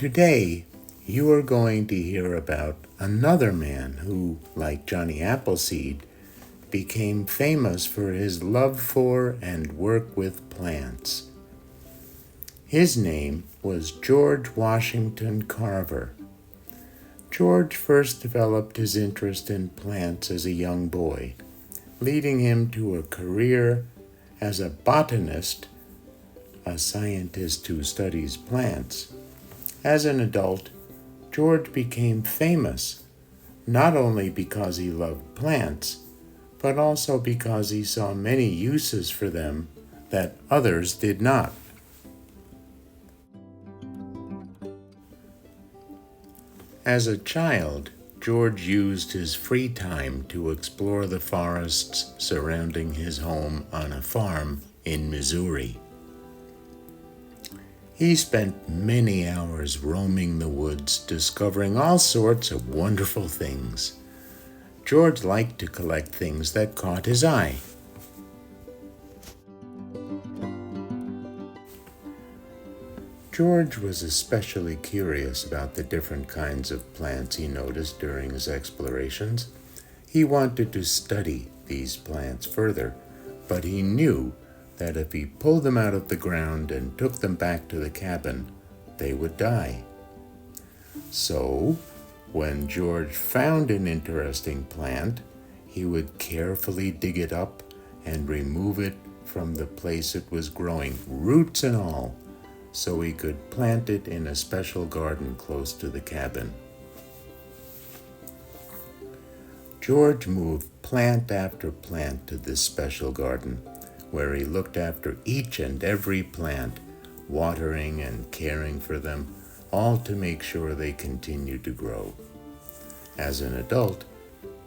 Today, you are going to hear about another man who, like Johnny Appleseed, became famous for his love for and work with plants. His name was George Washington Carver. George first developed his interest in plants as a young boy, leading him to a career as a botanist, a scientist who studies plants. As an adult, George became famous, not only because he loved plants, but also because he saw many uses for them that others did not. As a child, George used his free time to explore the forests surrounding his home on a farm in Missouri. He spent many hours roaming the woods, discovering all sorts of wonderful things. George liked to collect things that caught his eye. George was especially curious about the different kinds of plants he noticed during his explorations. He wanted to study these plants further, but he knew that if he pulled them out of the ground and took them back to the cabin, they would die. So, when George found an interesting plant, he would carefully dig it up and remove it from the place it was growing, roots and all, so he could plant it in a special garden close to the cabin. George moved plant after plant to this special garden, where he looked after each and every plant, watering and caring for them, all to make sure they continued to grow. As an adult,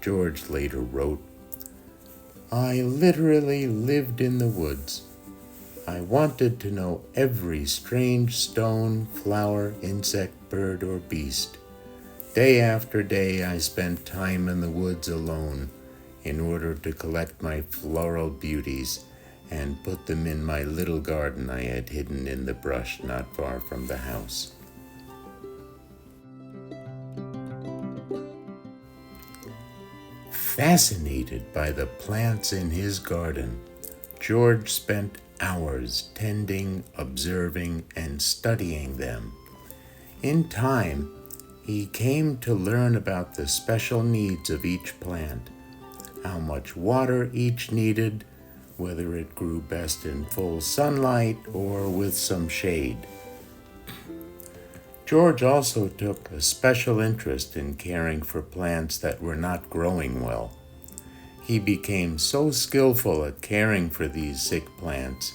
George later wrote, "I literally lived in the woods. I wanted to know every strange stone, flower, insect, bird, or beast. Day after day I spent time in the woods alone in order to collect my floral beauties and put them in my little garden I had hidden in the brush not far from the house." Fascinated by the plants in his garden, George spent hours tending, observing, and studying them. In time, he came to learn about the special needs of each plant, how much water each needed, whether it grew best in full sunlight or with some shade. George also took a special interest in caring for plants that were not growing well. He became so skillful at caring for these sick plants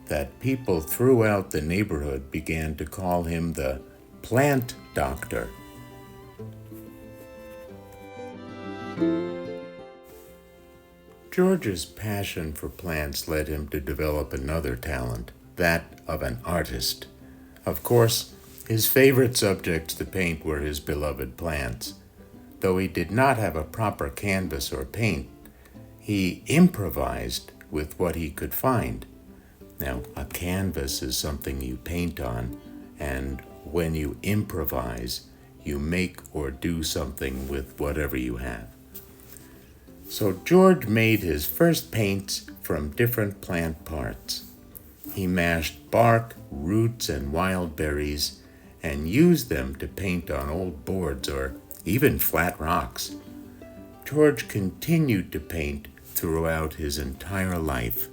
that people throughout the neighborhood began to call him the plant doctor. George's passion for plants led him to develop another talent, that of an artist. Of course, his favorite subjects to paint were his beloved plants. Though he did not have a proper canvas or paint, he improvised with what he could find. Now, a canvas is something you paint on, and when you improvise, you make or do something with whatever you have. So George made his first paints from different plant parts. He mashed bark, roots, and wild berries and used them to paint on old boards or even flat rocks. George continued to paint throughout his entire life.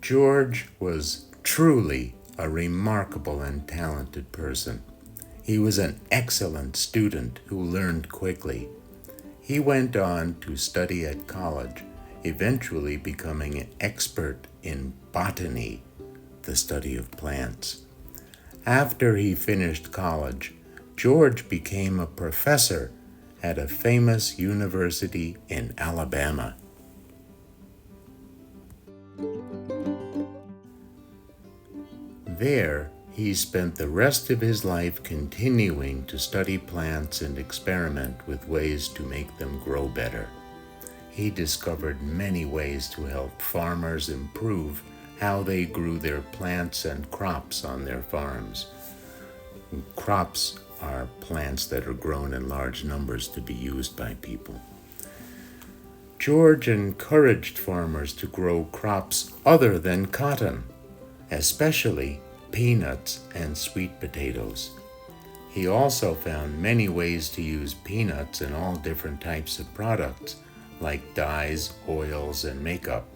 George was truly a remarkable and talented person. He was an excellent student who learned quickly. He went on to study at college eventually becoming an expert in botany, the study of plants. After he finished college, George became a professor at a famous university in Alabama. There, he spent the rest of his life continuing to study plants and experiment with ways to make them grow better. He discovered many ways to help farmers improve how they grew their plants and crops on their farms. Crops are plants that are grown in large numbers to be used by people. George encouraged farmers to grow crops other than cotton, especially peanuts and sweet potatoes. He also found many ways to use peanuts in all different types of products, like dyes, oils, and makeup.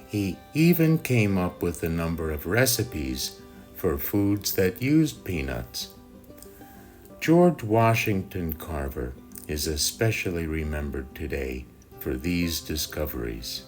He even came up with a number of recipes for foods that used peanuts. George Washington Carver is especially remembered today for these discoveries.